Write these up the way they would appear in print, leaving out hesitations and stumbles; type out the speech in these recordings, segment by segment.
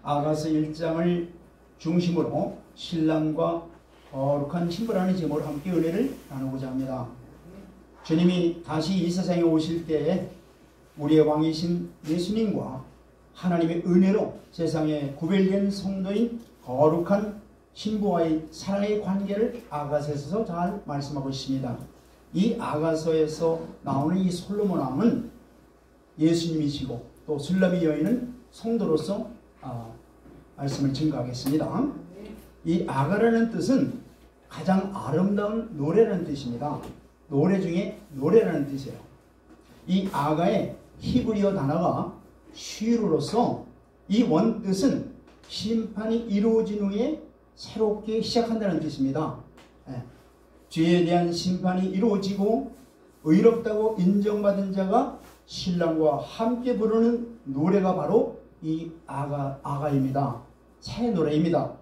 아가서 1장을 중심으로 신랑과 거룩한 신부라는 제목으로 함께 은혜를 나누고자 합니다. 주님이 다시 이 세상에 오실 때에 우리의 왕이신 예수님과 하나님의 은혜로 세상에 구별된 성도인 거룩한 신부와의 사랑의 관계를 아가서에서 잘 말씀하고 있습니다. 이 아가서에서 나오는 이 솔로몬 왕은 예수님이시고 또 술라미 여인은 성도로서 말씀을 증거하겠습니다. 이 아가라는 뜻은 가장 아름다운 노래라는 뜻입니다. 노래 중에 노래라는 뜻이에요. 이 아가의 히브리어 단어가 쉬루로서 이 원뜻은 심판이 이루어진 후에 새롭게 시작한다는 뜻입니다. 죄에 대한 심판이 이루어지고 의롭다고 인정받은 자가 신랑과 함께 부르는 노래가 바로 이 아가입니다. 새 노래입니다.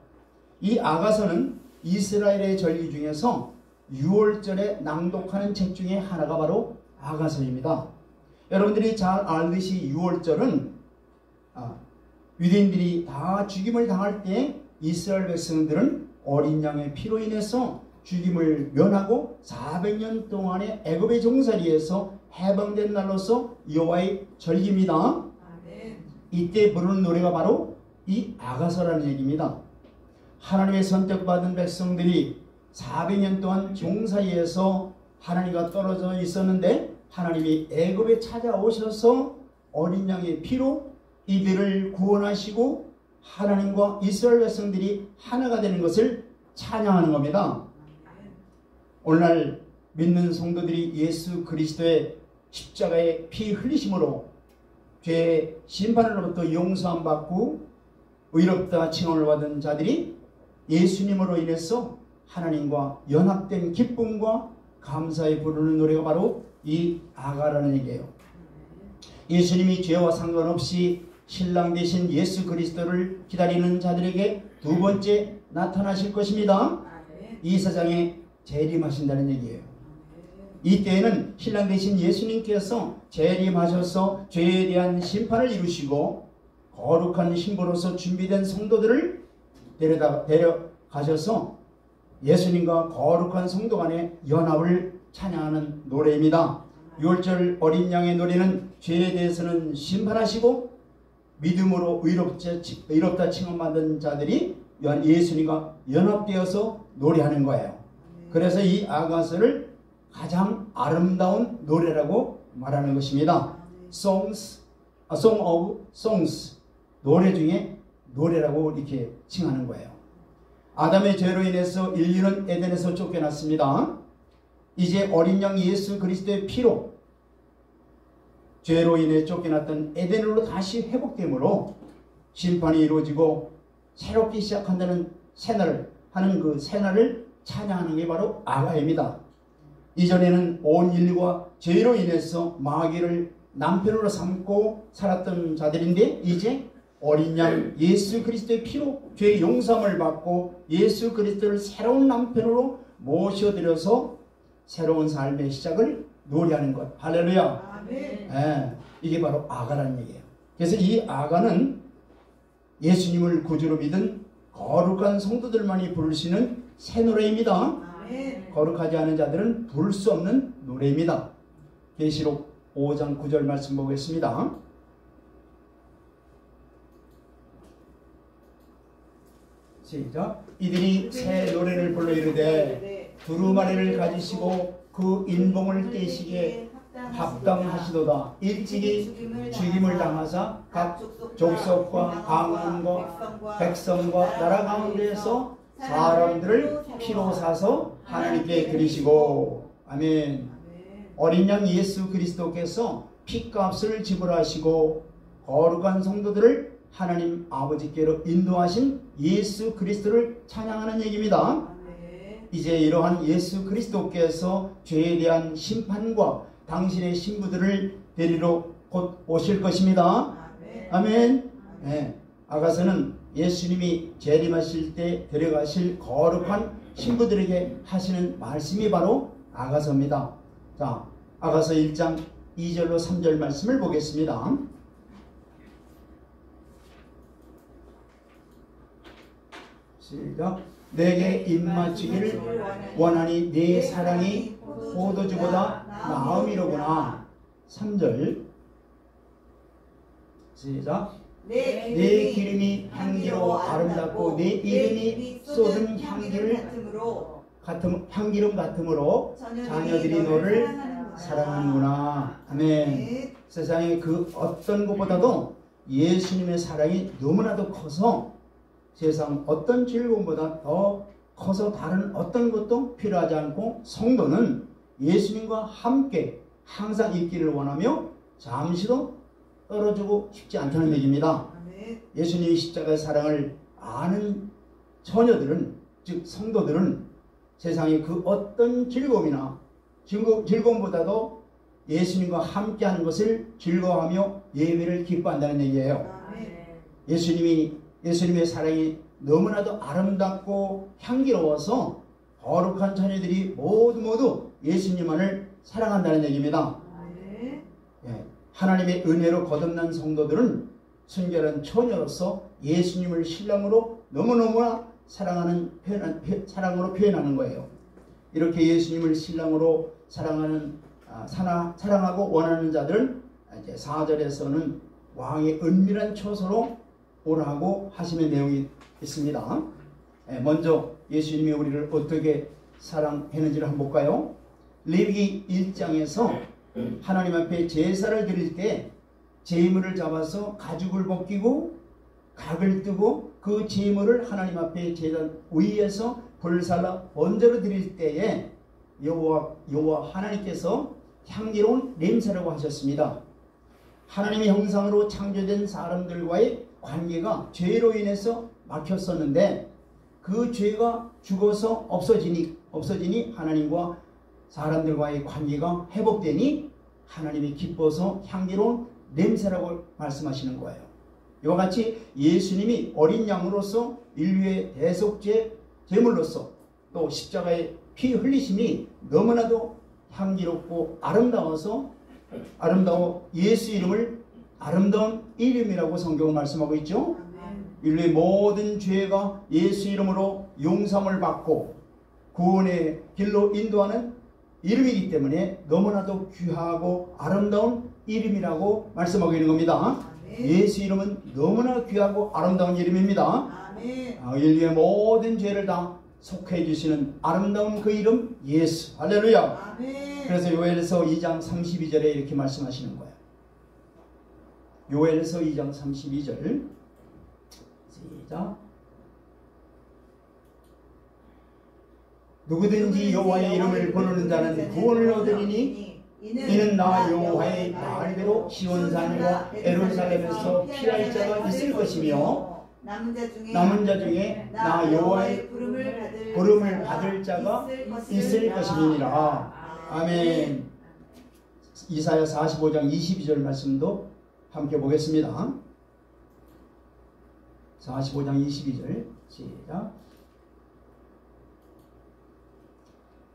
이 아가서는 이스라엘의 절기 중에서 6월절에 낭독하는 책 중에 하나가 바로 아가서입니다. 여러분들이 잘 알듯이 6월절은 유대인들이 다 죽임을 당할 때 이스라엘 백성들은 어린 양의 피로 인해서 죽임을 면하고 400년 동안의 애굽의 종살이에서 해방된 날로서 여호와의 절기입니다. 이때 부르는 노래가 바로 이 아가서라는 얘기입니다. 하나님의 선택받은 백성들이 400년 동안 종살이에서 하나님과 떨어져 있었는데 하나님이 애굽에 찾아오셔서 어린 양의 피로 이들을 구원하시고 하나님과 이스라엘 백성들이 하나가 되는 것을 찬양하는 겁니다. 오늘날 믿는 성도들이 예수 그리스도의 십자가의 피 흘리심으로 죄의 심판으로부터 용서함 받고 의롭다 칭함을 받은 자들이 예수님으로 인해서 하나님과 연합된 기쁨과 감사에 부르는 노래가 바로 이 아가라는 얘기예요. 예수님이 죄와 상관없이 신랑 되신 예수 그리스도를 기다리는 자들에게 두 번째 나타나실 것입니다. 이 세상에 재림하신다는 얘기예요. 이때에는 신랑 되신 예수님께서 재림하셔서 죄에 대한 심판을 이루시고 거룩한 신부로서 준비된 성도들을 데려가셔서 예수님과 거룩한 성도 간의 연합을 찬양하는 노래입니다. 6월절 어린 양의 노래는 죄에 대해서는 심판하시고 믿음으로 의롭다 칭함받은 자들이 예수님과 연합되어서 노래하는 거예요. 그래서 이 아가서를 가장 아름다운 노래라고 말하는 것입니다. Song of Songs, 노래 중에 노래라고 이렇게 칭하는 거예요. 아담의 죄로 인해서 인류는 에덴에서 쫓겨났습니다. 이제 어린 양 예수 그리스도의 피로 죄로 인해 쫓겨났던 에덴으로 다시 회복되므로 심판이 이루어지고 새롭게 시작한다는 새날을 하는 그 새날을 찬양하는 게 바로 아가입니다. 이전에는 온 인류가 죄로 인해서 마귀를 남편으로 삼고 살았던 자들인데 이제 어린 양 예수 그리스도의 피로 죄의 용서함을 받고 예수 그리스도를 새로운 남편으로 모셔드려서 새로운 삶의 시작을 노래하는 것. 할렐루야. 이게 바로 아가라는 얘기예요. 그래서 이 아가는 예수님을 구주로 믿은 거룩한 성도들만이 부를 수 있는 새 노래입니다. 거룩하지 않은 자들은 부를 수 없는 노래입니다. 계시록 5장 9절 말씀 보겠습니다. 시작. 이들이 새 노래를 불러 이르되 두루마리를 가지시고 그 인봉을 떼시기에 합당하시도다. 일찍이 죽임을 당하사 각 족속과 방언과 백성과 나라 가운데에서 사람들을 피로 사서 하나님께 드리시고. 아멘. 어린 양 예수 그리스도께서 피값을 지불하시고 거룩한 성도들을 하나님 아버지께로 인도하신 예수 그리스도를 찬양하는 얘기입니다. 이제 이러한 예수 그리스도께서 죄에 대한 심판과 당신의 신부들을 데리러 곧 오실 것입니다. 아멘. 아가서는 예수님이 재림하실 때 데려가실 거룩한 신부들에게 하시는 말씀이 바로 아가서입니다. 자, 아가서 1장 2절로 3절 말씀을 보겠습니다. 시작. 내게 입맞추기를 원하니 네 사랑이 포도주보다 나음이로구나. 3절 시작. 내 기름이 향기로워 아름답고 내 이름이 쏟은 향기름 같으므로 자녀들이 너를 사랑하는구나. 아멘. 세상에 그 어떤 것보다도 예수님의 사랑이 너무나도 커서 세상 어떤 즐거움보다 더 커서 다른 어떤 것도 필요하지 않고 성도는 예수님과 함께 항상 있기를 원하며 잠시도 떨어지고 싶지 않다는 얘기입니다. 예수님의 십자가의 사랑을 아는 처녀들은, 즉 성도들은 세상의 그 어떤 즐거움이나 즐거움보다도 예수님과 함께하는 것을 즐거워하며 예배를 기뻐한다는 얘기예요. 예수님의 사랑이 너무나도 아름답고 향기로워서 거룩한 자녀들이 모두 예수님만을 사랑한다는 얘기입니다. 하나님의 은혜로 거듭난 성도들은 순결한 처녀로서 예수님을 신랑으로 너무너무나 사랑으로 표현하는 거예요. 이렇게 예수님을 신랑으로 사랑하고 원하는 자들은 이제 4절에서는 왕의 은밀한 처소로 오라고 하시는 내용이 있습니다. 먼저 예수님이 우리를 어떻게 사랑했는지를 한번 볼까요? 레위기 1장에서 하나님 앞에 제사를 드릴 때 제물을 잡아서 가죽을 벗기고 각을 뜨고 그 제물을 하나님 앞에 제단 위에서 불살라 번제로 드릴 때에 여호와 하나님께서 향기로운 냄새라고 하셨습니다. 하나님의 형상으로 창조된 사람들과의 관계가 죄로 인해서 막혔었는데 그 죄가 죽어서 없어지니 하나님과 사람들과의 관계가 회복되니 하나님이 기뻐서 향기로운 냄새라고 말씀하시는 거예요. 이와 같이 예수님이 어린 양으로서 인류의 대속죄 제물로서 또 십자가의 피 흘리심이 너무나도 향기롭고 아름다워 예수 이름을 아름다운 이름이라고 성경은 말씀하고 있죠. 인류의 모든 죄가 예수 이름으로 용서를 받고 구원의 길로 인도하는 이름이기 때문에 너무나도 귀하고 아름다운 이름이라고 말씀하고 있는 겁니다. 예수 이름은 너무나 귀하고 아름다운 이름입니다. 인류의 모든 죄를 다 속해 주시는 아름다운 그 이름 예수. 할렐루야. 그래서 요엘서 2장 32절에 이렇게 말씀하시는 거예요. 요엘서 2장 32절 시작. 누구든지 여호와의 이름을 부르는 자는 구원을 얻으리니 이는 나 여호와의 말대로 시온산과 예루살렘에서 피할 자가 있을 것이며 남은 자 중에 나 여호와의 부름을 받을 자가 있을 것임이니라. 아멘. 이사야 45장 22절 말씀도 함께 보겠습니다. 45장 22절 시작.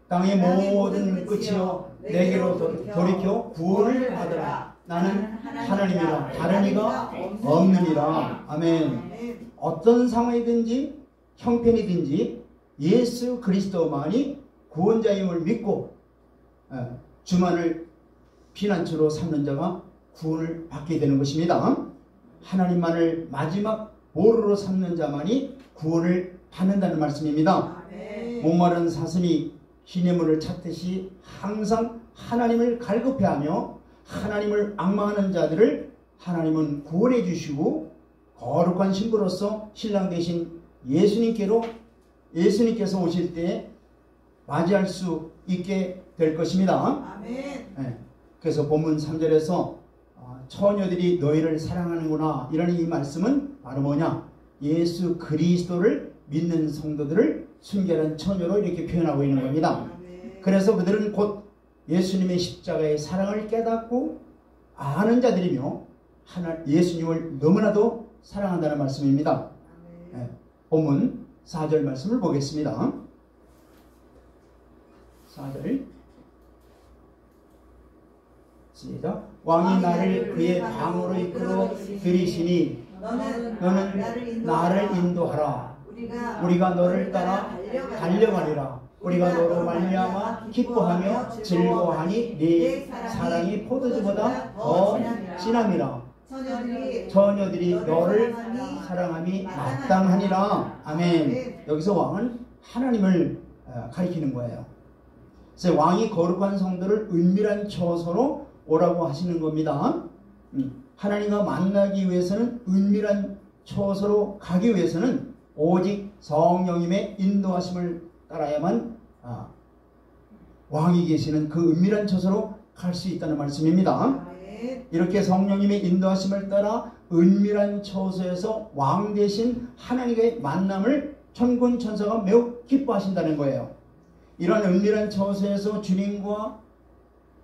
땅의 모든 끝이여 내게로 돌이켜 구원을 받으라. 나는 하나님이라 다른 이가 없느니라. 아멘. 어떤 상황이든지 형편이든지 예수 그리스도만이 구원자임을 믿고 주만을 피난처로 삼는 자가 구원을 받게 되는 것입니다. 하나님만을 마지막 보루로 삼는 자만이 구원을 받는다는 말씀입니다. 목마른 사슴이 시냇물을 찾듯이 항상 하나님을 갈급해하며 하나님을 앙망하는 자들을 하나님은 구원해 주시고 거룩한 신부로서 신랑 되신 예수님께서 오실 때 맞이할 수 있게 될 것입니다. 아멘. 그래서 본문 3절에서 처녀들이 너희를 사랑하는구나 이라는 이 말씀은 바로 뭐냐? 예수 그리스도를 믿는 성도들을 순결한 처녀로 이렇게 표현하고 있는 겁니다. 그래서 그들은 곧 예수님의 십자가의 사랑을 깨닫고 아는 자들이며 예수님을 너무나도 사랑한다는 말씀입니다. 본문 4절 말씀을 보겠습니다. 4절 시작. 왕이 나를 그의 방으로 이끌어 들이시니 너는 나를 인도하라. 우리가 너를 따라 달려가리라. 우리가 너로 말미암아 기뻐하며 즐거워하니 네 사랑이 포도주보다 더 진함이라. 처녀들이 너를 사랑함이 마땅하니라. 아멘. 여기서 왕은 하나님을 가리키는 거예요. 그래서 왕이 거룩한 성도를 은밀한 처소로 오라고 하시는 겁니다. 하나님과 만나기 위해서는 은밀한 처소로 가기 위해서는 오직 성령님의 인도하심을 따라야만 왕이 계시는 그 은밀한 처소로 갈 수 있다는 말씀입니다. 이렇게 성령님의 인도하심을 따라 은밀한 처소에서 왕 대신 하나님과의 만남을 천군 천사가 매우 기뻐하신다는 거예요. 이런 은밀한 처소에서 주님과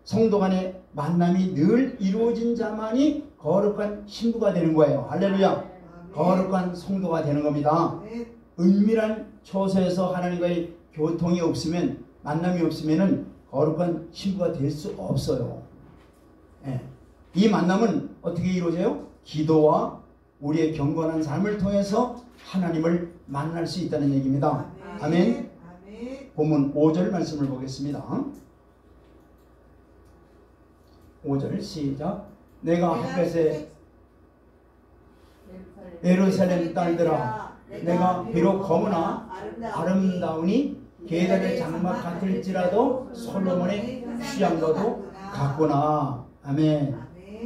성도 간의 만남이 늘 이루어진 자만이 거룩한 신부가 되는 거예요. 할렐루야. 거룩한 성도가 되는 겁니다. 은밀한 처소에서 하나님과의 교통이 없으면, 만남이 없으면 거룩한 신부가 될 수 없어요. 이 만남은 어떻게 이루어져요? 기도와 우리의 경건한 삶을 통해서 하나님을 만날 수 있다는 얘기입니다. 아멘. 본문 5절 말씀을 보겠습니다. 5절 시작. 내가 햇볕에 예루살렘 딸들아, 내가 비록 검으나 아름다우니 계달의 장막 같을지라도 솔로몬의 취향과도 같구나. 아멘.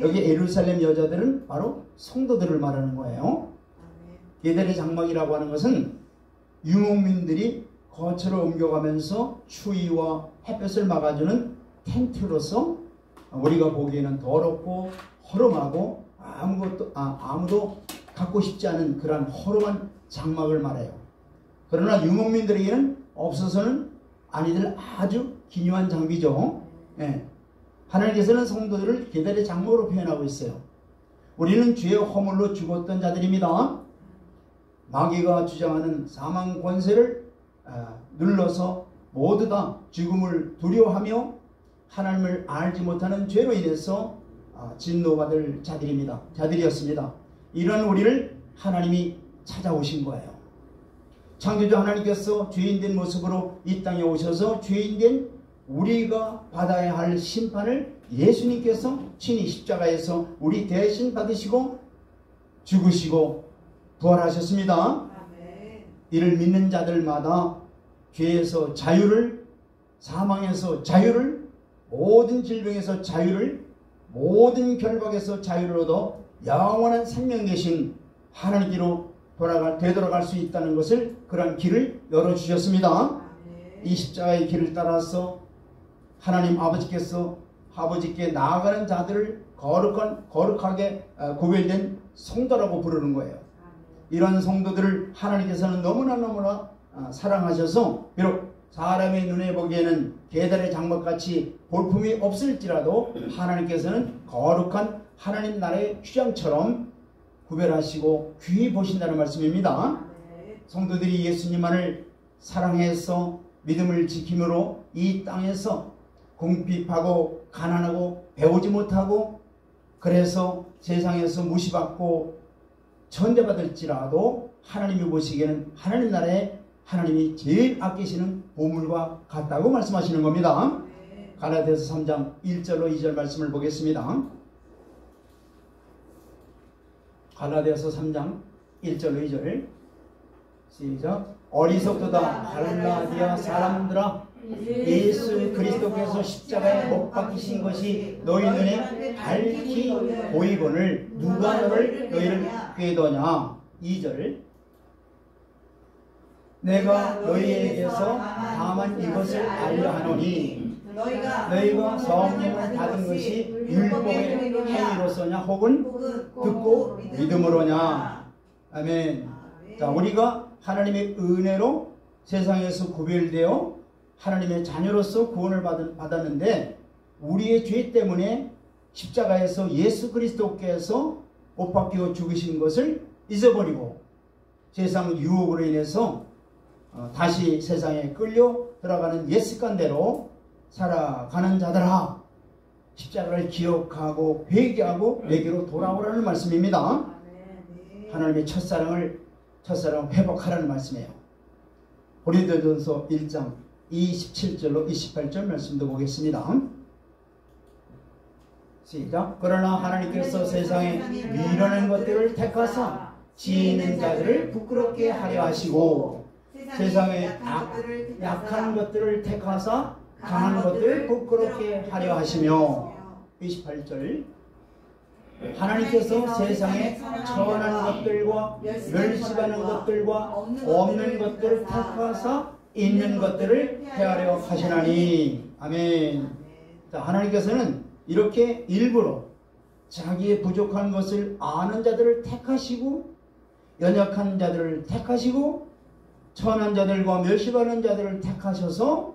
여기 예루살렘 여자들은 바로 성도들을 말하는 거예요. 계달의 장막이라고 하는 것은 유목민들이 거처로 옮겨가면서 추위와 햇볕을 막아주는 텐트로서 우리가 보기에는 더럽고 허름하고 아무도 갖고 싶지 않은 그런 허름한 장막을 말해요. 그러나 유목민들에게는 없어서는 아니들 아주 기묘한 장비죠. 하나님께서는 성도들을 계달의 장막으로 표현하고 있어요. 우리는 죄의 허물로 죽었던 자들입니다. 마귀가 주장하는 사망 권세를 눌러서 모두 다 죽음을 두려워하며 하나님을 알지 못하는 죄로 인해서 진노받을 자들이었습니다. 이런 우리를 하나님이 찾아오신 거예요. 창조주 하나님께서 죄인된 모습으로 이 땅에 오셔서 죄인된 우리가 받아야 할 심판을 예수님께서 친히 십자가에서 우리 대신 받으시고 죽으시고 부활하셨습니다. 이를 믿는 자들마다 죄에서 자유를, 사망에서 자유를, 모든 질병에서 자유를, 모든 결박에서 자유를 얻어 영원한 생명 되신 하나님께로 되돌아갈 수 있다는 것을, 그런 길을 열어주셨습니다. 이 십자가의 길을 따라서 하나님 아버지께 나아가는 자들을 거룩하게 구별된 성도라고 부르는 거예요. 이런 성도들을 하나님께서는 너무나 사랑하셔서 비록 사람의 눈에 보기에는 계달의 장막같이 볼품이 없을지라도 하나님께서는 거룩한 하나님 나라의 휘장처럼 구별하시고 귀히 보신다는 말씀입니다. 성도들이 예수님만을 사랑해서 믿음을 지킴으로 이 땅에서 궁핍하고 가난하고 배우지 못하고 그래서 세상에서 무시받고 천대받을지라도 하나님이 보시기에는 하나님 나라에 하나님이 제일 아끼시는 보물과 같다고 말씀하시는 겁니다. 갈라디아서 3장 1절로 2절 말씀을 보겠습니다. 갈라디아서 3장 1절로 2절 시작. 어리석도다 갈라디아 사람들아, 예수 그리스도께서 십자가에 못 박히신 것이 너희 눈에 밝히 보이거늘 누가 너희를 꾀더냐. 2절. 내가 너희에게서 다만 이것을 알려 하노니 너희가 성령을 받은 것이 율법의 행위로서냐 혹은 듣고 믿음으로냐. 아멘. 자, 우리가 하나님의 은혜로 세상에서 구별되어 하나님의 자녀로서 구원을 받았는데 우리의 죄 때문에 십자가에서 예수 그리스도께서 못 박히고 죽으신 것을 잊어버리고 세상 유혹으로 인해서 다시 세상에 끌려 들어가는 옛 습관대로 살아가는 자들아, 십자가를 기억하고 회개하고 내게로 돌아오라는 말씀입니다. 하나님의 첫사랑을 첫사랑 회복하라는 말씀이에요. 고린도전서 1장 27절로 28절 말씀도 보겠습니다. 시작. 그러나 하나님께서 세상에 미련한 것들을 택하사 지혜 있는 자들을 부끄럽게 하려 하시고 세상에 약한 것들을 택하사 강한 것들을 부끄럽게 하려 하시며 28절 하나님께서 세상에 천한 것들과 멸시하는 것들과 없는 것들을 택하사 있는 것들을 헤아려 하시나니. 아멘. 자, 하나님께서는 이렇게 일부러 자기의 부족한 것을 아는 자들을 택하시고 연약한 자들을 택하시고 천한 자들과 멸시받는 자들을 택하셔서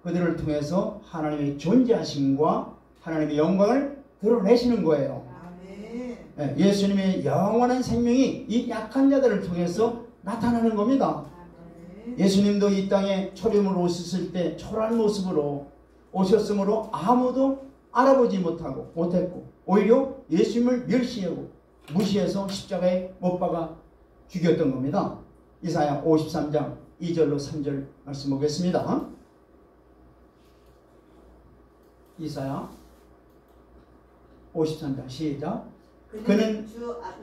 그들을 통해서 하나님의 존재하심과 하나님의 영광을 드러내시는 거예요. 네, 예수님의 영원한 생명이 이 약한 자들을 통해서 나타나는 겁니다. 예수님도 이 땅에 초림으로 오셨을 때 초라한 모습으로 오셨으므로 아무도 알아보지 못했고 오히려 예수님을 멸시하고 무시해서 십자가에 못 박아 죽였던 겁니다. 이사야 53장 2절로 3절 말씀 보겠습니다. 이사야 53장 시작. 그는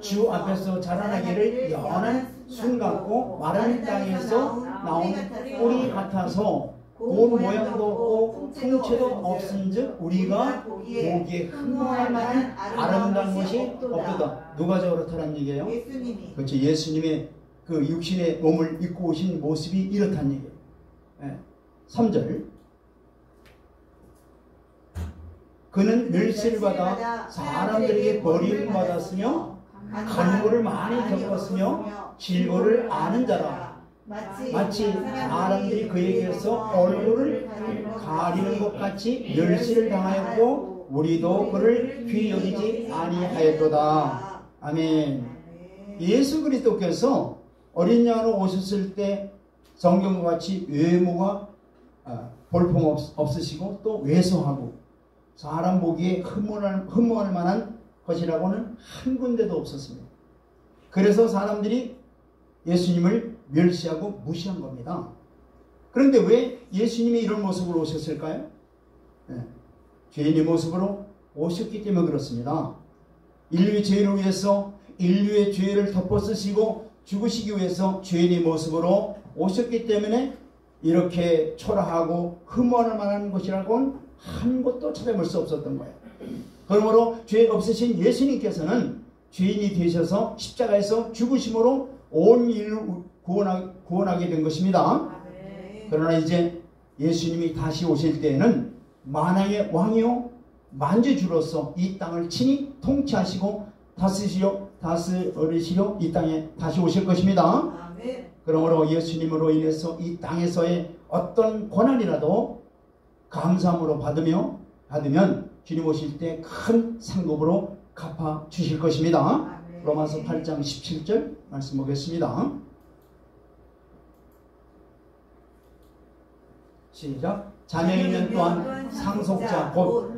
주 앞에서 자라나기를 연한 순 같고 마른 땅에서 나온 꿀이 같아서 고운 모양도 없고 풍채도 없은즉 우리가 보기에 흠모할 만한 아름다운 것이 없도다. 누가 저 그렇다는 얘기예요? 예수님이. 그렇죠. 예수님의 그 육신의 몸을 입고 오신 모습이 이렇다는 얘기예요. 네. 3절 그는 멸시를 받아 사람들에게 버림받았으며 간고를 많이 겪었으며 질고를 아는 자라. 마치 사람들이 그에게서 얼굴을 가리는 것 같이 멸시를 당하였고 우리도 그를 귀히 여기지 아니하였도다. 아멘. 예수 그리스도께서 어린 양으로 오셨을 때 성경과 같이 외모가 볼품 없으시고 또 왜소하고 사람 보기에 흠모할 만한 것이라고는 한 군데도 없었습니다. 그래서 사람들이 예수님을 멸시하고 무시한 겁니다. 그런데 왜 예수님이 이런 모습으로 오셨을까요? 네. 죄인의 모습으로 오셨기 때문에 그렇습니다. 인류의 죄를 위해서 인류의 죄를 덮어쓰시고 죽으시기 위해서 죄인의 모습으로 오셨기 때문에 이렇게 초라하고 흠모할 만한 것이라고는 한 곳도 찾아볼 수 없었던 거예요. 그러므로 죄 없으신 예수님께서는 죄인이 되셔서 십자가에서 죽으심으로 온 인류를 구원하게 된 것입니다. 그러나 이제 예수님이 다시 오실 때에는 만왕의 왕이요 만주주로서 이 땅을 친히 통치하시고 다스리시려 이 땅에 다시 오실 것입니다. 그러므로 예수님으로 인해서 이 땅에서의 어떤 고난이라도 감사함으로 받으면 주님 오실 때 큰 상급으로 갚아 주실 것입니다. 로마서 8장 17절 말씀 보겠습니다. 시작. 자녀이면 또한 상속자 곧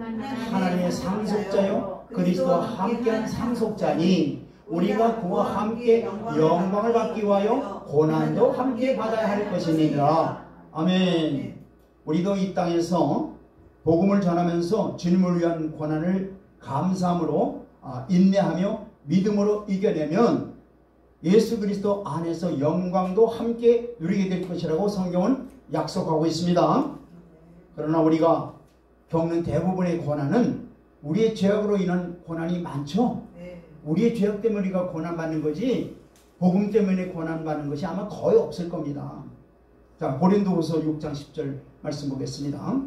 하나님의 상속자요 그리스도와 함께한 상속자니 우리가 그와 함께 영광을 받기 위하여 고난도 함께 받아야 할 것이니라. 아멘. 우리도 이 땅에서 복음을 전하면서 주님을 위한 고난을 감사함으로 인내하며 믿음으로 이겨내면 예수 그리스도 안에서 영광도 함께 누리게 될 것이라고 성경은 약속하고 있습니다. 그러나 우리가 겪는 대부분의 고난은 우리의 죄악으로 인한 고난이 많죠. 우리의 죄악 때문에 우리가 고난받는 거지 복음 때문에 고난받는 것이 아마 거의 없을 겁니다. 자, 고린도후서 6장 10절 말씀 보겠습니다.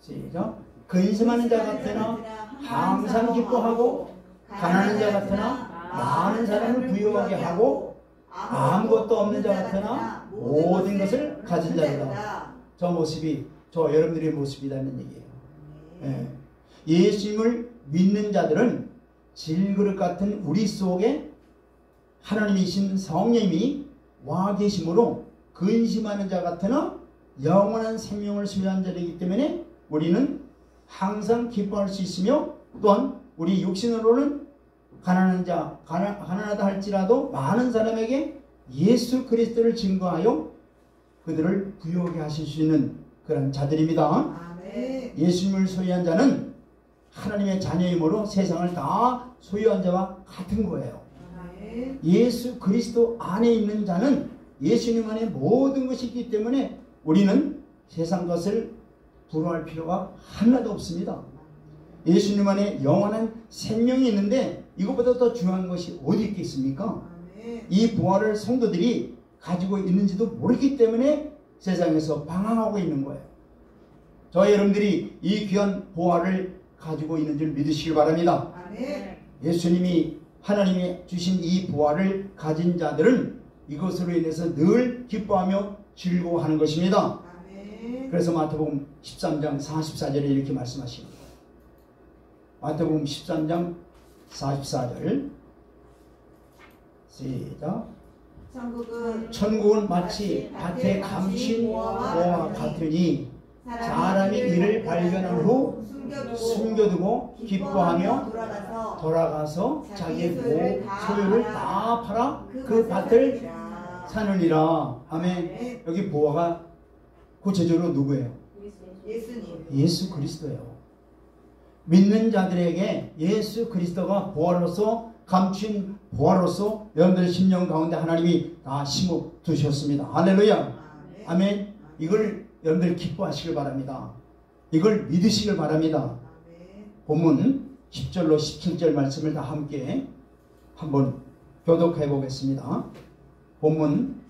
시작. 근심하는 자 같으나 항상 기뻐하고 가난한 자 같으나 많은 사람을 부유하게 하고 아무것도 없는 자 같으나 모든 것을 가진 자이다. 저 모습이 저 여러분들의 모습이라는 얘기예요. 예. 예수님을 믿는 자들은 질그릇 같은 우리 속에 하나님이신 성령님이 와 계심으로 근심하는 자 같으나 영원한 생명을 소유한 자이기 때문에 우리는 항상 기뻐할 수 있으며 또한 우리 육신으로는 가난하다 할지라도 많은 사람에게 예수 그리스도를 증거하여 그들을 부유하게 하실 수 있는 그런 자들입니다. 아멘. 예수님을 소유한 자는 하나님의 자녀이므로 세상을 다 소유한 자와 같은 거예요. 아멘. 예수 그리스도 안에 있는 자는 예수님 안에 모든 것이 있기 때문에 우리는 세상 것을 부러워할 필요가 하나도 없습니다. 예수님 안에 영원한 생명이 있는데 이것보다 더 중요한 것이 어디 있겠습니까? 아멘. 이 부활을 성도들이 가지고 있는지도 모르기 때문에 세상에서 방황하고 있는 거예요. 저희 여러분들이 이 귀한 부활을 가지고 있는 줄 믿으시길 바랍니다. 아멘. 예수님이 하나님이 주신 이 부활을 가진 자들은 이것으로 인해서 늘 기뻐하며 즐거워하는 것입니다. 아멘. 그래서 마태복음 13장 44절에 이렇게 말씀하십니다. 마태복음 13장 44절 시작. 천국은 마치 밭에 감춘 모와 같으니 사람이 이를 발견한 후 숨겨두고 기뻐하며 돌아가서 자기의 소유를 다 팔아 그 밭을 사느니라. 아멘. 여기 보아가 구체적으로 누구예요? 예수님. 예수 그리스도예요. 믿는 자들에게 예수 그리스도가 보화로서 감춘 보화로서 여러분들의 심령 가운데 하나님이 다 심어 두셨습니다. 할렐루야. 아멘. 이걸 여러분들 기뻐하시길 바랍니다. 이걸 믿으시길 바랍니다. 본문 10절로 17절 말씀을 다 함께 한번 교독해 보겠습니다. 본문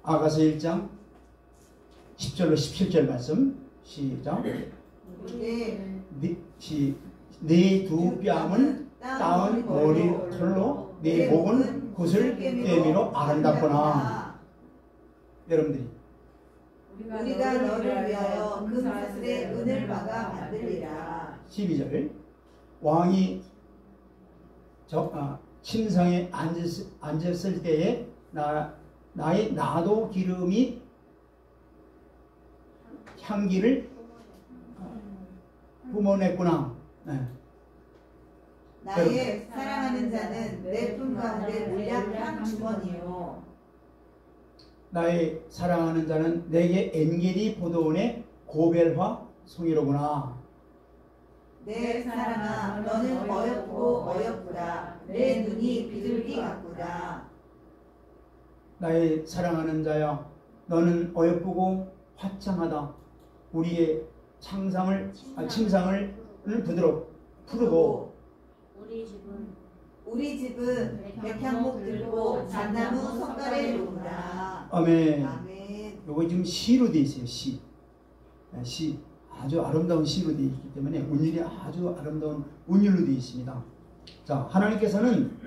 아가서 1장 10절로 17절 말씀 시작. 네 두 뺨은 따은 머리 털로 네 목은 구슬 꿰미로 아름답구나. 여러분들이 우리가 너를 위하여 금사슬에 은을 박아 만들리라. 12절 왕이 침상에 앉았을 때에 나의 나도 기름이 향기를 뿜어냈구나. 네. 나의 사랑하는 자는 내 품 가운데 몰약한 주머니요. 나의 사랑하는 자는 내게 엔게리 보도원의 고벨화 송이로구나. 내 사랑아, 너는 어렵고 어렵구나. 내 눈이 비둘기 같구나. 나의 사랑하는 자야, 너는 어여쁘고 화창하다. 우리의 침상을 푸르고 우리 집은 백향목 들고 잣나무 석가래 놓으라. 아멘. 아멘. 요거 지금 시로 되어 있어요. 시 아주 아름다운 시로 되어 있기 때문에 운율이 아주 아름다운 운율로 되어 있습니다. 자, 하나님께서는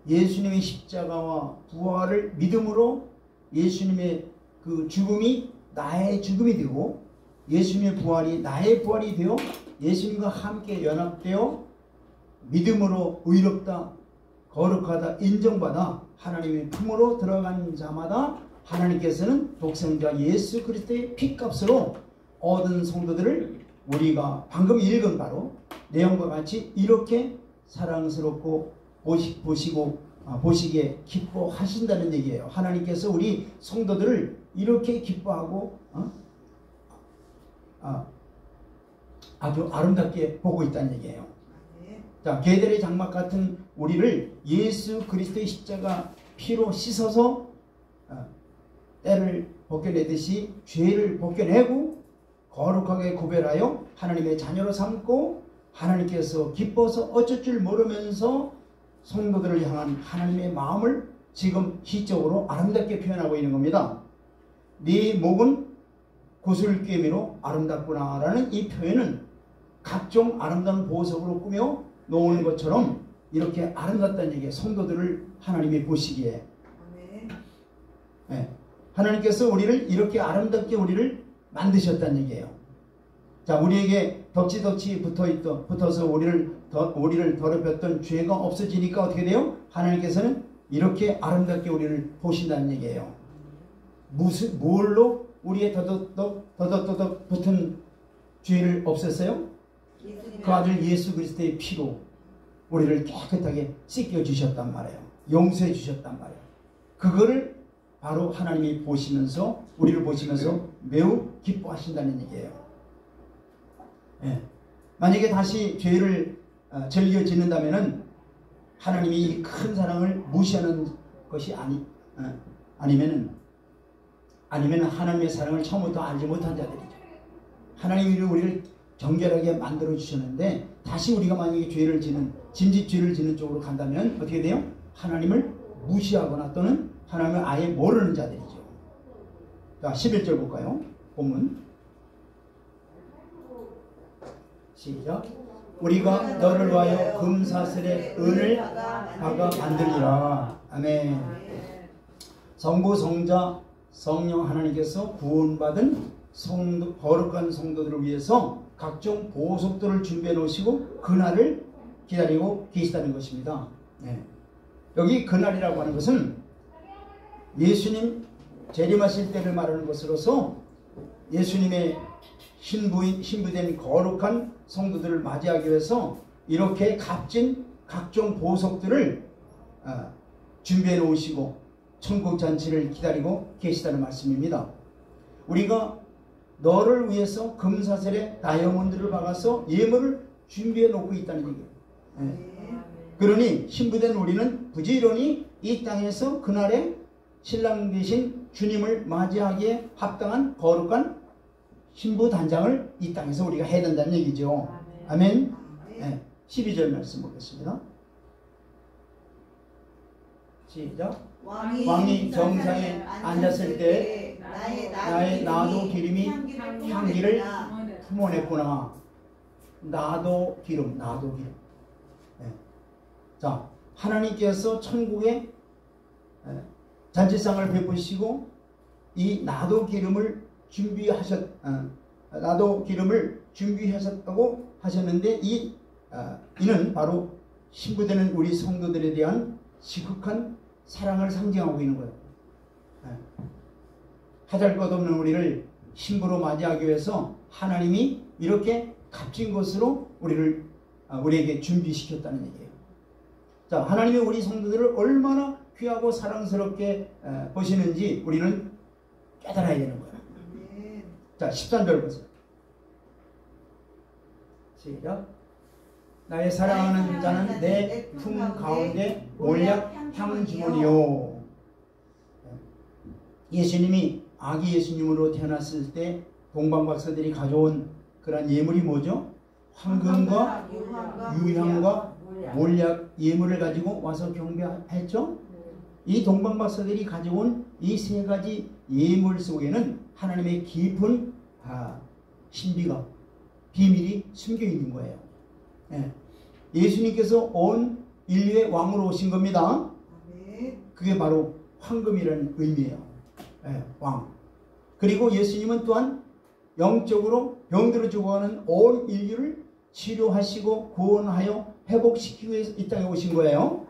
예수님의 십자가와 부활을 믿음으로 예수님의 그 죽음이 나의 죽음이 되고 예수님의 부활이 나의 부활이 되어 예수님과 함께 연합되어 믿음으로 의롭다 거룩하다 인정받아 하나님의 품으로 들어간 자마다 하나님께서는 독생자 예수 그리스도의 피값으로 얻은 성도들을 우리가 방금 읽은 바로 내용과 같이 이렇게 사랑스럽고 보시기에 기뻐하신다는 얘기예요. 하나님께서 우리 성도들을 이렇게 기뻐하고 아주 아름답게 보고 있다는 얘기예요. 자, 계달의 장막 같은 우리를 예수 그리스도의 십자가 피로 씻어서 때를 벗겨내듯이 죄를 벗겨내고 거룩하게 구별하여 하나님의 자녀로 삼고 하나님께서 기뻐서 어쩔 줄 모르면서 성도들을 향한 하나님의 마음을 지금 시적으로 아름답게 표현하고 있는 겁니다. 네 목은 구슬꿰미로 아름답구나 라는 이 표현은 각종 아름다운 보석으로 꾸며 놓은 것처럼 이렇게 아름답다는 얘기예요. 성도들을 하나님이 보시기에. 네. 하나님께서 우리를 이렇게 아름답게 우리를 만드셨다는 얘기예요. 자, 우리에게 덕지덕지 붙어서 우리를 더럽혔던 죄가 없어지니까 어떻게 돼요? 하나님께서는 이렇게 아름답게 우리를 보신다는 얘기예요. 뭘로 우리의 더덕더덕 붙은 죄를 없앴어요? 그 아들 예수 그리스도의 피로. 우리를 깨끗하게 씻겨 주셨단 말이에요. 용서해 주셨단 말이에요. 그거를 바로 하나님이 보시면서, 우리를 보시면서 매우 기뻐하신다는 얘기예요. 예. 만약에 다시 죄를 즐겨 짓는다면은 하나님이 이 큰 사랑을 무시하는 것이 아니면은 하나님의 사랑을 처음부터 알지 못한 자들이죠. 하나님이 우리를 정결하게 만들어 주셨는데 다시 우리가 만약에 짐짓 죄를 짓는 쪽으로 간다면 어떻게 돼요? 하나님을 무시하거나 또는 하나님을 아예 모르는 자들이죠. 자, 11절 볼까요? 본문 시작. 우리가 너를 위하여 금사슬의 은을 박아 만들리라. 아멘. 성부, 성자, 성령 하나님께서 구원받은 거룩한 성도들을 위해서 각종 보석들을 준비해 놓으시고 그날을 기다리고 계시다는 것입니다. 네. 여기 그날이라고 하는 것은 예수님 재림하실 때를 말하는 것으로서 예수님의 신부된 거룩한 성도들을 맞이하기 위해서 이렇게 값진 각종 보석들을 준비해 놓으시고 천국 잔치를 기다리고 계시다는 말씀입니다. 우리가 너를 위해서 금사슬에 다이아몬드를 박아서 예물을 준비해 놓고 있다는 얘기예요. 네. 그러니 신부된 우리는 부지런히 이 땅에서 그날에 신랑 되신 주님을 맞이하기에 합당한 거룩한 신부 단장을 이 땅에서 우리가 해야 된다는 얘기죠. 아멘. 네. 12절 말씀 보겠습니다. 시작. 왕이 정상에 앉았을 때 나의 나도 기름이 향기를 품어냈구나. 나도 기름. 네. 자, 하나님께서 천국에 잔치상을 베푸시고 이 나도 기름을 준비하셨다고 하셨는데 이는 바로 신부되는 우리 성도들에 대한 지극한 사랑을 상징하고 있는 거예요. 하잘것없는 우리를 신부로 맞이하기 위해서 하나님이 이렇게 값진 것으로 우리에게 준비시켰다는 얘기예요. 자, 하나님이 우리 성도들을 얼마나 귀하고 사랑스럽게 보시는지 우리는 깨달아야 되는 거예요. 자, 13절 보세요. 시작. 나의 사랑하는 자는 내 품 가운데 몰약 향 주머니요. 예수님이 아기 예수님으로 태어났을 때 동방박사들이 가져온 그런 예물이 뭐죠? 황금과 유향과 몰약 예물을 가지고 와서 경배했죠. 이 동방박사들이 가져온 이 세 가지 예물 속에는 하나님의 깊은 신비가 비밀이 숨겨 있는 거예요. 예수님께서 온 인류의 왕으로 오신 겁니다. 그게 바로 황금이라는 의미예요. 왕. 그리고 예수님은 또한 영적으로 병들어 죽어가는 온 인류를 치료하시고 구원하여 회복시키기 위해서 이 땅에 오신 거예요.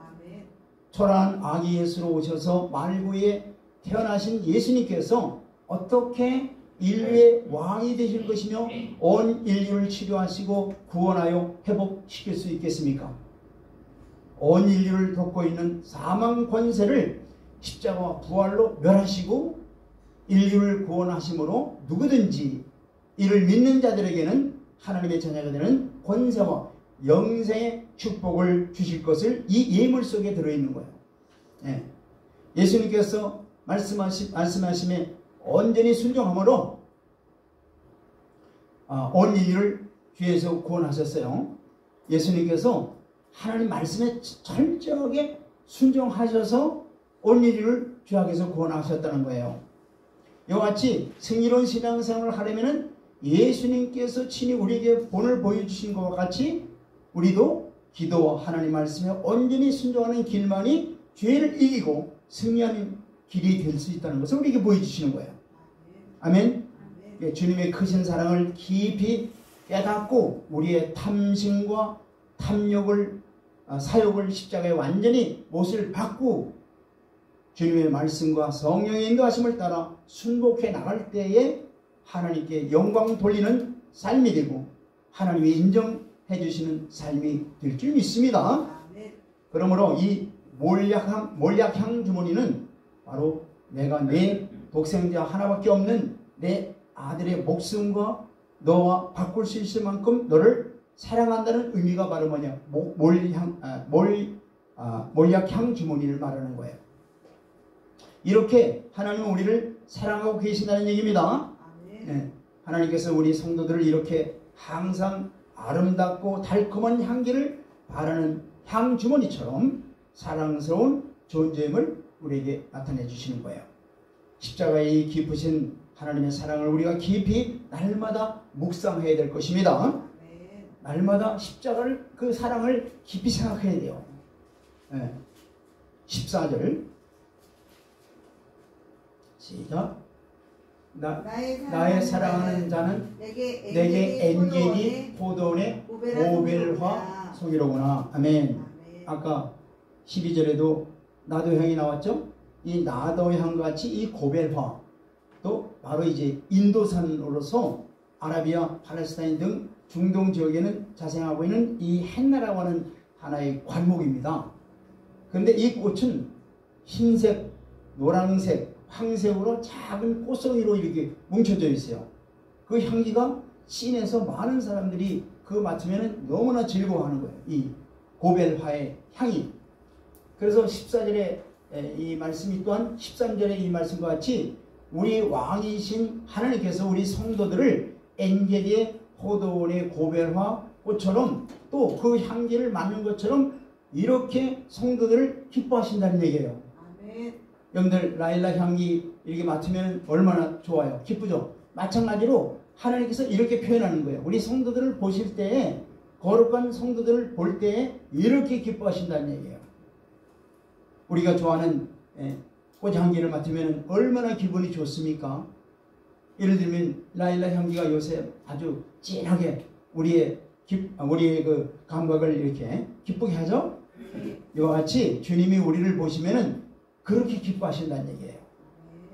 초라한 아기 예수로 오셔서 말구에 태어나신 예수님께서 어떻게 인류의 왕이 되실 것이며 온 인류를 치료하시고 구원하여 회복시킬 수 있겠습니까? 온 인류를 돕고 있는 사망 권세를 십자가와 부활로 멸하시고 인류를 구원하심으로 누구든지 이를 믿는 자들에게는 하나님의 자녀가 되는 권세와 영생의 축복을 주실 것을 이 예물 속에 들어있는 거예요. 예수님께서 말씀하심에 온전히 순종함으로 온 인류를 죄에서 구원하셨어요. 예수님께서 하나님 말씀에 철저하게 순종하셔서 온 인류를 죄악에서 구원하셨다는 거예요. 이와 같이 승리로운 신앙생활을 하려면 예수님께서 친히 우리에게 본을 보여주신 것과 같이 우리도 기도와 하나님 말씀에 온전히 순종하는 길만이 죄를 이기고 승리하는 길이 될 수 있다는 것을 우리에게 보여주시는 거예요. 아멘. 주님의 크신 사랑을 깊이 깨닫고 우리의 탐심과 탐욕을 사욕을 십자가에 완전히 못을 받고 주님의 말씀과 성령의 인도하심을 따라 순복해 나갈 때에 하나님께 영광 돌리는 삶이 되고 하나님이 인정해 해주시는 삶이 될 줄 믿습니다. 아멘. 그러므로 이 몰약향 주머니는 바로 내가 내 독생자 하나밖에 없는 내 아들의 목숨과 너와 바꿀 수 있을 만큼 너를 사랑한다는 의미가 바로 뭐냐? 몰약향 주머니를 말하는 거예요. 이렇게 하나님은 우리를 사랑하고 계신다는 얘기입니다. 네. 하나님께서 우리 성도들을 이렇게 항상 아름답고 달콤한 향기를 바라는 향 주머니처럼 사랑스러운 존재임을 우리에게 나타내 주시는 거예요. 십자가의 깊으신 하나님의 사랑을 우리가 깊이 날마다 묵상해야 될 것입니다. 날마다 십자가를, 그 사랑을 깊이 생각해야 돼요. 네. 14절 시작. 나의 사랑하는 자는 내게 엔게디 포도원의 고벨화 송이로구나. 아멘. 아까 12절에도 나도향이 나왔죠. 이 나도향같이 이 고벨화 또 바로 이제 인도산으로서 아라비아, 팔레스타인 등 중동 지역에는 자생하고 있는 이 헨나라고 하는 하나의 관목입니다. 그런데 이 꽃은 흰색, 노란색, 황색으로 작은 꽃송이로 이렇게 뭉쳐져 있어요. 그 향기가 씬에서 많은 사람들이 그거 맡으면 너무나 즐거워하는 거예요. 이 고벨화의 향이. 그래서 14절에 이 말씀이 또한 13절에 이 말씀과 같이 우리 왕이신 하나님께서 우리 성도들을 엔게디의 포도원의 고벨화 꽃처럼 또 그 향기를 맡는 것처럼 이렇게 성도들을 기뻐하신다는 얘기예요. 아멘. 여러분들 라일락 향기 이렇게 맡으면 얼마나 좋아요. 기쁘죠. 마찬가지로 하나님께서 이렇게 표현하는 거예요. 우리 성도들을 보실 때에, 거룩한 성도들을 볼 때에 이렇게 기뻐하신다는 얘기예요. 우리가 좋아하는 꽃향기를 맡으면 얼마나 기분이 좋습니까? 예를 들면 라일락 향기가 요새 아주 진하게 우리의 그 감각을 이렇게 기쁘게 하죠? 이와 같이 주님이 우리를 보시면은 그렇게 기뻐하신다는 얘기예요.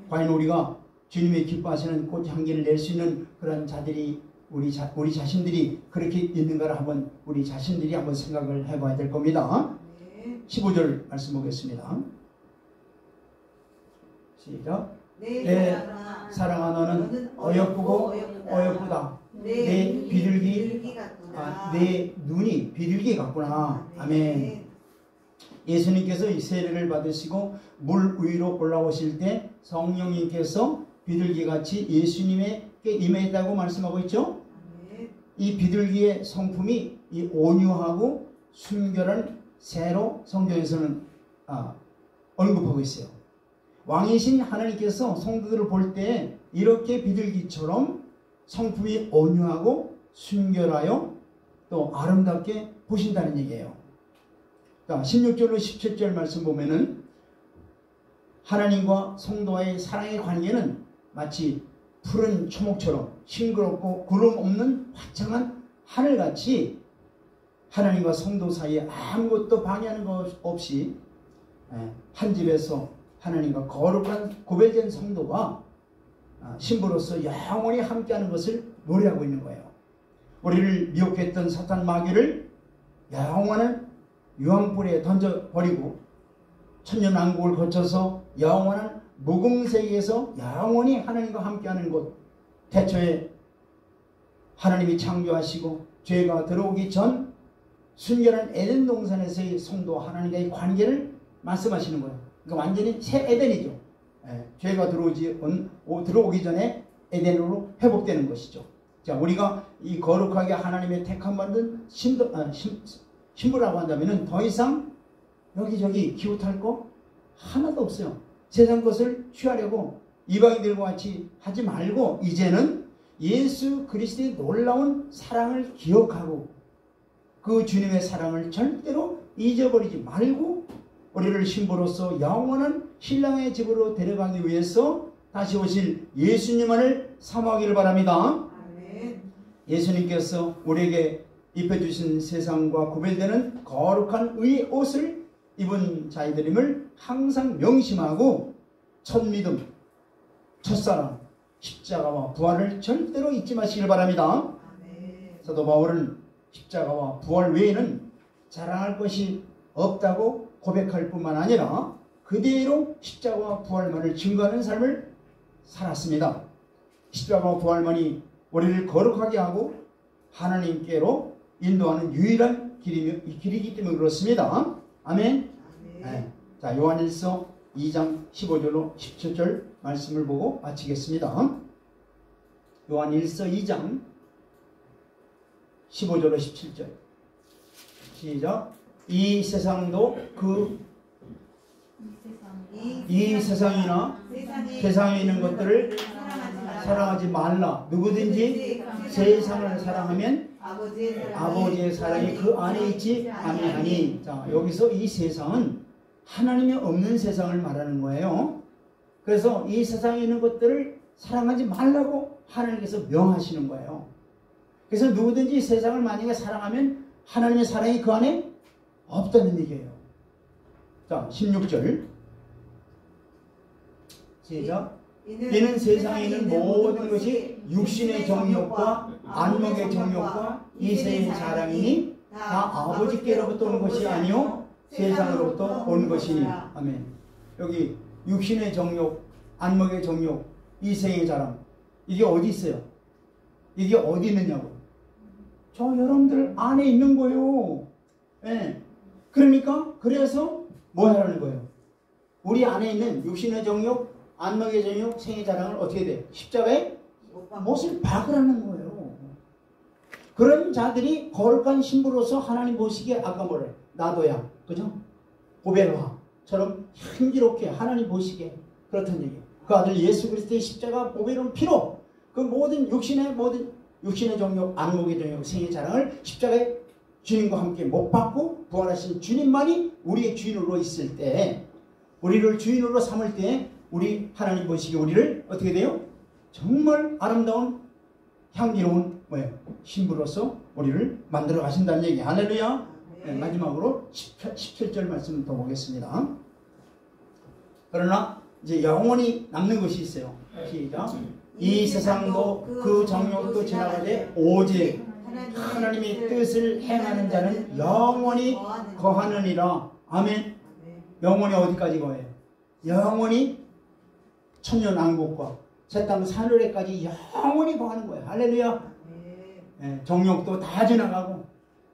과연 우리가 주님이 기뻐하시는 꽃향기를 낼 수 있는 그런 자들이 우리 자신들이 그렇게 있는가를 한번 우리 자신들이 한번 생각을 해봐야 될 겁니다. 15절 말씀 보겠습니다. 시작. 내 사랑아 너는 어여쁘고 어여쁘다. 내 비둘기 내 눈이 비둘기 같구나. 아멘. 예수님께서 이 세례를 받으시고 물 위로 올라오실 때 성령님께서 비둘기같이 예수님에게 임했다고 말씀하고 있죠. 이 비둘기의 성품이 이 온유하고 순결한 새로 성경에서는 언급하고 있어요. 왕이신 하나님께서 성도들을 볼 때 이렇게 비둘기처럼 성품이 온유하고 순결하여 또 아름답게 보신다는 얘기예요. 16절로 17절 말씀 보면은 하나님과 성도와의 사랑의 관계는 마치 푸른 초목처럼 싱그럽고 구름 없는 화창한 하늘같이 하나님과 성도 사이에 아무것도 방해하는 것 없이 한 집에서 하나님과 거룩한 구별된 성도가 신부로서 영원히 함께하는 것을 노래하고 있는 거예요. 우리를 미혹했던 사탄 마귀를 영원한 유황불에 던져버리고 천년왕국을 거쳐서 영원한 무궁세계에서 영원히 하나님과 함께하는 곳, 태초에 하나님이 창조하시고 죄가 들어오기 전 순결한 에덴 동산에서의 성도와 하나님과의 관계를 말씀하시는 거예요. 그러니까 완전히 새 에덴이죠. 죄가 들어오기 전에 에덴으로 회복되는 것이죠. 자, 우리가 이 거룩하게 하나님의 택함 받은 신부라고 한다면 더 이상 여기저기 기웃할 거 하나도 없어요. 세상 것을 취하려고 이방인들과 같이 하지 말고 이제는 예수 그리스도의 놀라운 사랑을 기억하고 그 주님의 사랑을 절대로 잊어버리지 말고 우리를 신부로서 영원한 신랑의 집으로 데려가기 위해서 다시 오실 예수님만을 사모하기를 바랍니다. 아멘. 예수님께서 우리에게 입혀주신 세상과 구별되는 거룩한 의의 옷을 입은 자이들임을 항상 명심하고 첫 믿음, 첫사랑, 십자가와 부활을 절대로 잊지 마시길 바랍니다. 아멘. 사도 바울은 십자가와 부활 외에는 자랑할 것이 없다고 고백할 뿐만 아니라 그대로 십자가와 부활만을 증거하는 삶을 살았습니다. 십자가와 부활만이 우리를 거룩하게 하고 하나님께로 인도하는 유일한 길이기 때문에 그렇습니다. 아멘. 네. 자, 요한일서 2장 15절로 17절 말씀을 보고 마치겠습니다. 요한일서 2장 15절로 17절 시작. 이 세상도 이 세상이나 세상에 있는 것들을 사랑하지 말라. 누구든지 세상을 사랑하면 아버지의 사랑이 그 안에 있지 아니하니. 자, 여기서 이 세상은 하나님이 없는 세상을 말하는 거예요. 그래서 이 세상에 있는 것들을 사랑하지 말라고 하나님께서 명하시는 거예요. 그래서 누구든지 세상을 만약에 사랑하면 하나님의 사랑이 그 안에 없다는 얘기예요. 자, 16절 시작. 이는 세상에 있는 모든 것이 육신의 정욕과 안목의 정욕과 이 세상의 자랑이니 다 아버지께로부터 온 것이 아니요 세상으로부터 온 것이니. 아멘. 여기 육신의 정욕, 안목의 정욕, 이 세상의 자랑, 이게 어디 있어요? 이게 어디 있느냐고. 저 여러분들 안에 있는 거예요. 예. 그러니까 그래서 뭐 하라는 거예요? 우리 안에 있는 육신의 정욕, 안목의 정욕, 생의 자랑을 어떻게 돼요? 십자가에 못을 박으라는 거예요. 그런 자들이 거룩한 신부로서 하나님 보시기에 아까 뭐래? 나도야. 그죠? 보배로하처럼 향기롭게 하나님 보시기에 그렇다는 얘기예요. 그 아들 예수 그리스도의 십자가 보배로운 피로 그 모든 육신의 정욕, 안목의 정욕, 생의 자랑을 십자가에 주님과 함께 못 받고 부활하신 주님만이 우리의 주인으로 있을 때, 우리를 주인으로 삼을 때 우리 하나님 보시기에 우리를 어떻게 돼요? 정말 아름다운 향기로운 신부로서 우리를 만들어 가신다는 얘기. 할렐루야. 네, 마지막으로 17절 말씀 더 보겠습니다. 그러나 이제 영원히 남는 것이 있어요. 시작. 이 세상도 그 정욕도 지나가되 오직 하나님의 뜻을 행하는 자는 영원히 거하느니라. 아멘. 영원히 어디까지 거해요? 영원히 천년왕국과 새 땅 산울에까지 영원히 거하는 거예요. 할렐루야. 네, 정욕도 다 지나가고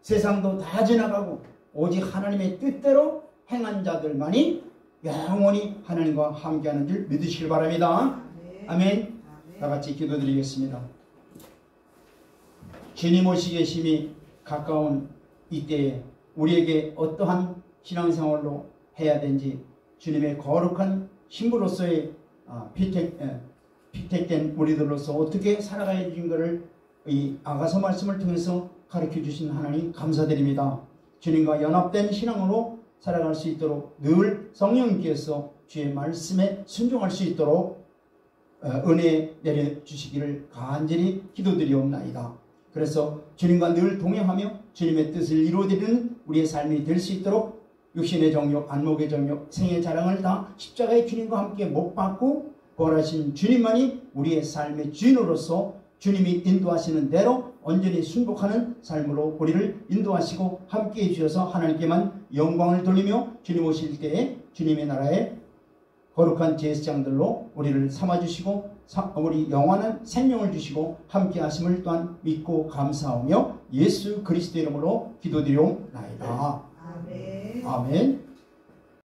세상도 다 지나가고 오직 하나님의 뜻대로 행한 자들만이 영원히 하나님과 함께하는 줄 믿으시길 바랍니다. 아멘. 다 같이 기도드리겠습니다. 주님 오시기 계심이 가까운 이때에 우리에게 어떠한 신앙생활로 해야 되는지 주님의 거룩한 신부로서의 피택된 우리들로서 어떻게 살아가야 되는 것을 이 아가서 말씀을 통해서 가르쳐 주신 하나님 감사드립니다. 주님과 연합된 신앙으로 살아갈 수 있도록 늘 성령님께서 주의 말씀에 순종할 수 있도록 은혜 내려주시기를 간절히 기도드리옵나이다. 그래서 주님과 늘 동행하며 주님의 뜻을 이루어드리는 우리의 삶이 될 수 있도록 육신의 정욕, 안목의 정욕, 생의 자랑을 다 십자가의 주님과 함께 못 받고 부활하신 주님만이 우리의 삶의 주인으로서 주님이 인도하시는 대로 온전히 순복하는 삶으로 우리를 인도하시고 함께해 주셔서 하나님께만 영광을 돌리며 주님 오실 때에 주님의 나라의 거룩한 제사장들로 우리를 삼아주시고 우리 영원한 생명을 주시고 함께 하심을 또한 믿고 감사하며 예수 그리스도의 이름으로 기도드리옵나이다. 아멘.